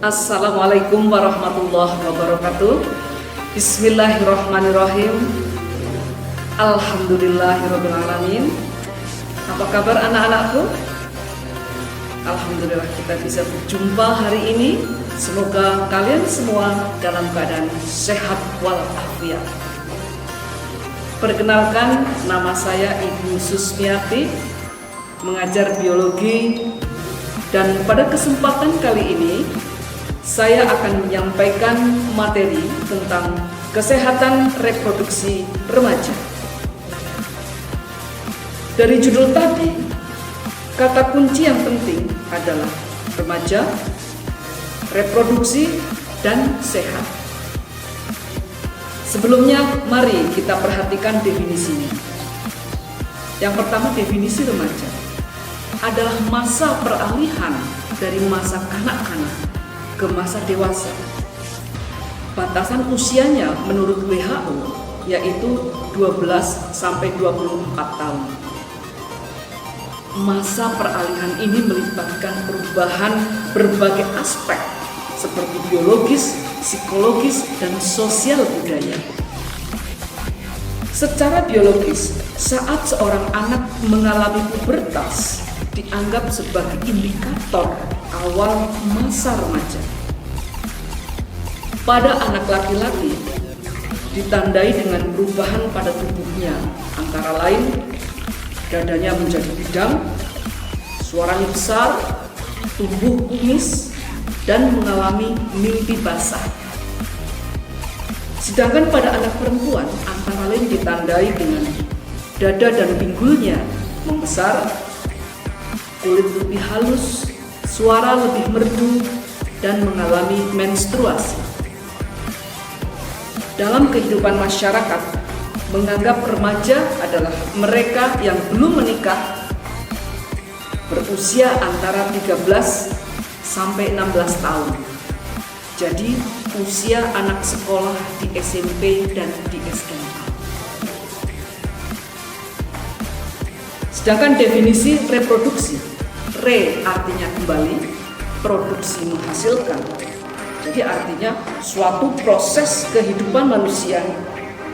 Assalamualaikum warahmatullahi wabarakatuh. Bismillahirrahmanirrahim. Alhamdulillahirrabbilalamin. Apa kabar anak-anakku? Alhamdulillah kita bisa berjumpa hari ini. Semoga kalian semua dalam keadaan sehat walafiat. Perkenalkan, nama saya Ibu Susmiati, mengajar biologi, dan pada kesempatan kali ini saya akan menyampaikan materi tentang kesehatan reproduksi remaja. Dari judul tadi, kata kunci yang penting adalah remaja, reproduksi, dan sehat. Sebelumnya, mari kita perhatikan definisinya. Yang pertama, definisi remaja adalah masa peralihan dari masa kanak-kanak ke masa dewasa. Batasan usianya menurut WHO yaitu 12 sampai 24 tahun. Masa peralihan ini melibatkan perubahan berbagai aspek seperti biologis, psikologis, dan sosial budaya. Secara biologis, saat seorang anak mengalami pubertas dianggap sebagai indikator awal masa remaja. Pada anak laki-laki ditandai dengan perubahan pada tubuhnya, antara lain dadanya menjadi bidang, suaranya besar, tumbuh kumis, dan mengalami mimpi basah. Sedangkan pada anak perempuan antara lain ditandai dengan dada dan pinggulnya membesar, kulit lebih halus, suara lebih merdu, dan mengalami menstruasi. Dalam kehidupan masyarakat, menganggap remaja adalah mereka yang belum menikah, berusia antara 13 sampai 16 tahun. Jadi, usia anak sekolah di SMP dan di SMA. Sedangkan definisi reproduksi, re artinya kembali, produksi menghasilkan. Jadi artinya suatu proses kehidupan manusia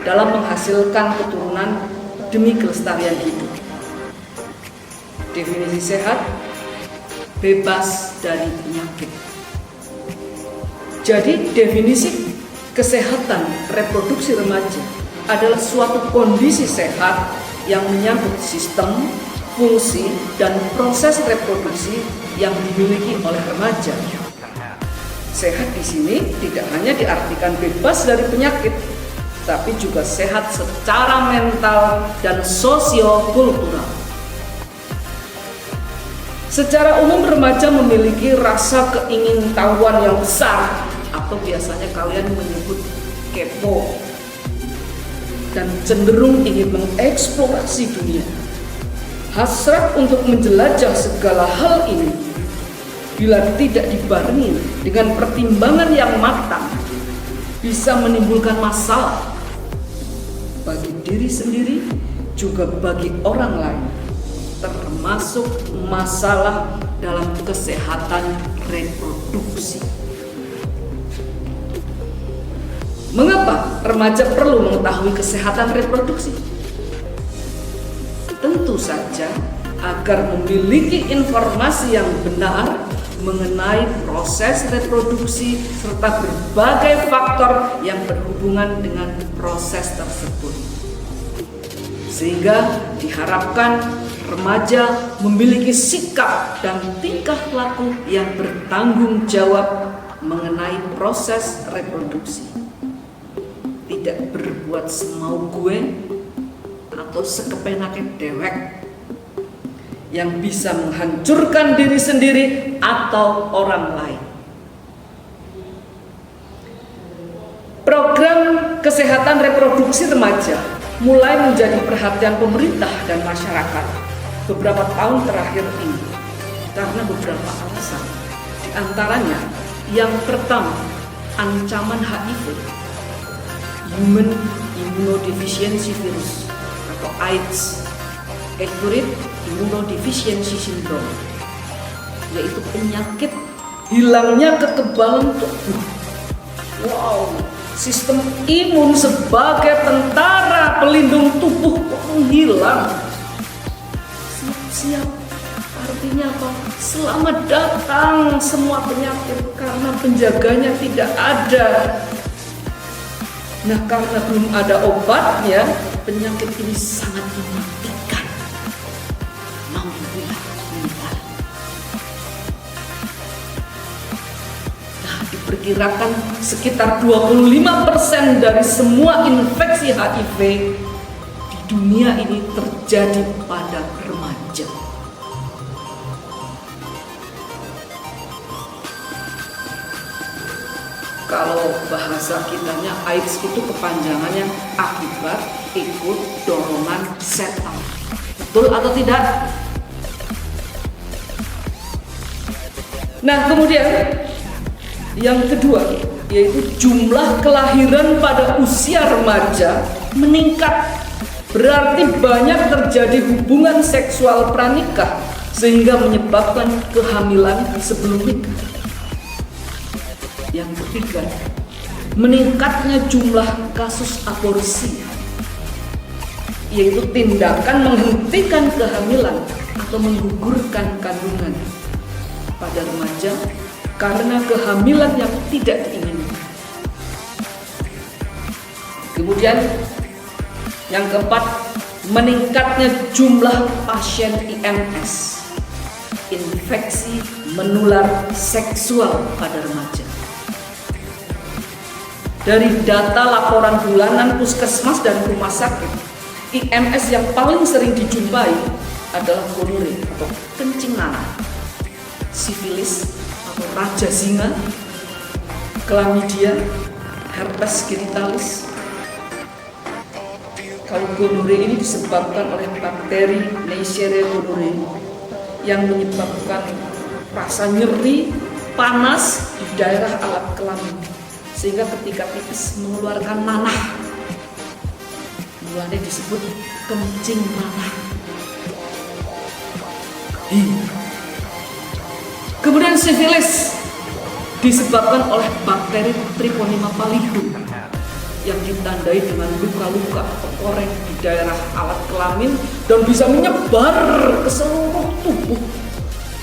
dalam menghasilkan keturunan demi kelestarian hidup. Definisi sehat, bebas dari penyakit. Jadi definisi kesehatan reproduksi remaja adalah suatu kondisi sehat yang menyangkut sistem, fungsi, dan proses reproduksi yang dimiliki oleh remaja. Sehat di sini tidak hanya diartikan bebas dari penyakit, tapi juga sehat secara mental dan sosio-kultural. Secara umum remaja memiliki rasa keingintahuan yang besar, atau biasanya kalian menyebut kepo, dan cenderung ingin mengeksplorasi dunia. Hasrat untuk menjelajah segala hal ini, bila tidak dibarengi dengan pertimbangan yang matang, bisa menimbulkan masalah bagi diri sendiri, juga bagi orang lain, termasuk masalah dalam kesehatan reproduksi. Mengapa remaja perlu mengetahui kesehatan reproduksi? Tentu saja agar memiliki informasi yang benar mengenai proses reproduksi serta berbagai faktor yang berhubungan dengan proses tersebut. Sehingga diharapkan remaja memiliki sikap dan tingkah laku yang bertanggung jawab mengenai proses reproduksi. Tidak berbuat semau gue atau sekepenake dewek yang bisa menghancurkan diri sendiri atau orang lain. Program kesehatan reproduksi remaja mulai menjadi perhatian pemerintah dan masyarakat beberapa tahun terakhir ini karena beberapa alasan. Di antaranya, yang pertama, ancaman HIV, Human Immunodeficiency Virus atau AIDS, Acute Immunodeficiency Syndrome, yaitu penyakit hilangnya kekebalan tubuh. Wow, sistem imun sebagai tentara pelindung tubuh menghilang. Siap-siap, artinya apa? Selamat datang semua penyakit karena penjaganya tidak ada. Nah, karena belum ada obatnya, penyakit ini sangat mematikan. Nauzubillah min dzalik. Nah, diperkirakan sekitar 25% dari semua infeksi HIV di dunia ini terjadi pada remaja. Kalau bahasa kitanya, AIDS itu kepanjangannya akibat ikut dorongan setan. Betul atau tidak? Nah, kemudian yang kedua, yaitu jumlah kelahiran pada usia remaja meningkat. Berarti banyak terjadi hubungan seksual pranikah sehingga menyebabkan kehamilan sebelum nikah. Yang ketiga, meningkatnya jumlah kasus aborsi, yaitu tindakan menghentikan kehamilan atau menggugurkan kandungan pada remaja karena kehamilan yang tidak diinginkan. Kemudian yang keempat, meningkatnya jumlah pasien IMS, infeksi menular seksual pada remaja. Dari data laporan bulanan puskesmas dan rumah sakit, IMS yang paling sering dijumpai adalah gonore atau kencing nanah, sifilis atau raja singa, chlamydia, herpes genitalis. Kalau gonore ini disebabkan oleh bakteri Neisseria gonorrhoeae yang menyebabkan rasa nyeri, panas di daerah alat kelamin, sehingga ketika pipis mengeluarkan nanah, mulanya disebut kencing nanah. Kemudian sifilis disebabkan oleh bakteri Treponema pallidum yang ditandai dengan luka-luka atau koreng di daerah alat kelamin dan bisa menyebar ke seluruh tubuh,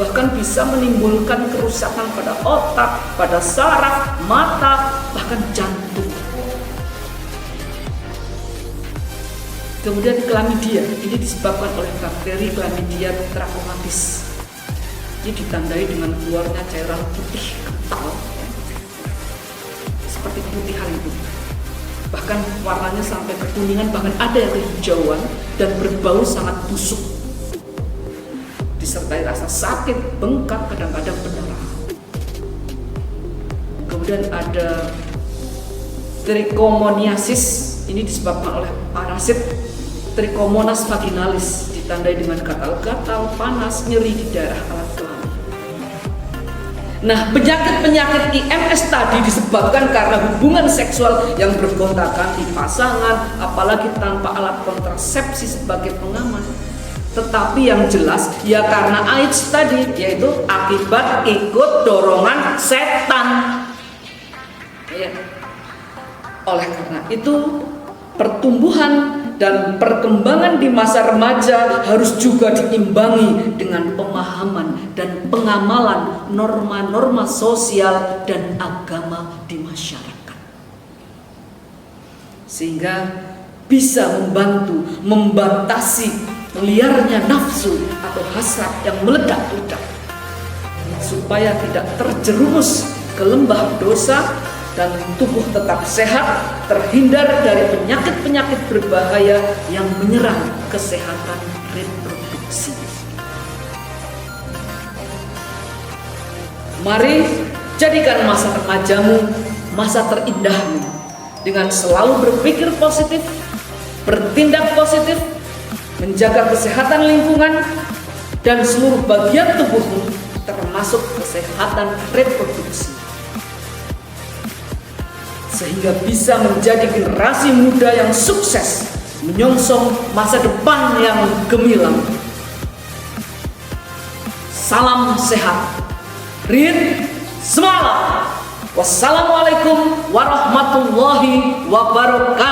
bahkan bisa menimbulkan kerusakan pada otak, pada saraf, mata, bahkan jantung. Kemudian chlamydia, ini disebabkan oleh bakteri Chlamydia trachomatis. Ini ditandai dengan keluarnya cairan putih kental, seperti keputihan itu. Bahkan warnanya sampai kekuningan, bahkan ada yang kehijauan dan berbau sangat busuk. Disertai rasa sakit, bengkak, kadang-kadang pendarahan. Kemudian ada trichomoniasis, ini disebabkan oleh parasit Trichomonas vaginalis, ditandai dengan gatal-gatal, panas, nyeri di daerah alat kelamin. Nah, penyakit-penyakit IMS tadi disebabkan karena hubungan seksual yang bergontakan di pasangan, apalagi tanpa alat kontrasepsi sebagai pengaman. Tetapi yang jelas ya karena AIDS tadi, yaitu akibat ikut dorongan setan. Ya. Oleh karena itu, pertumbuhan dan perkembangan di masa remaja harus juga diimbangi dengan pemahaman dan pengamalan norma-norma sosial dan agama di masyarakat, sehingga bisa membantu membatasi liarnya nafsu atau hasrat yang meledak-ledak, supaya tidak terjerumus ke lembah dosa dan tubuh tetap sehat, terhindar dari penyakit-penyakit berbahaya yang menyerang kesehatan reproduksi. Mari jadikan masa remajamu masa terindahmu dengan selalu berpikir positif, bertindak positif, menjaga kesehatan lingkungan dan seluruh bagian tubuhmu, termasuk kesehatan reproduksi, sehingga bisa menjadi generasi muda yang sukses menyongsong masa depan yang gemilang. Salam sehat. Rin Wassalamualaikum warahmatullahi wabarakatuh.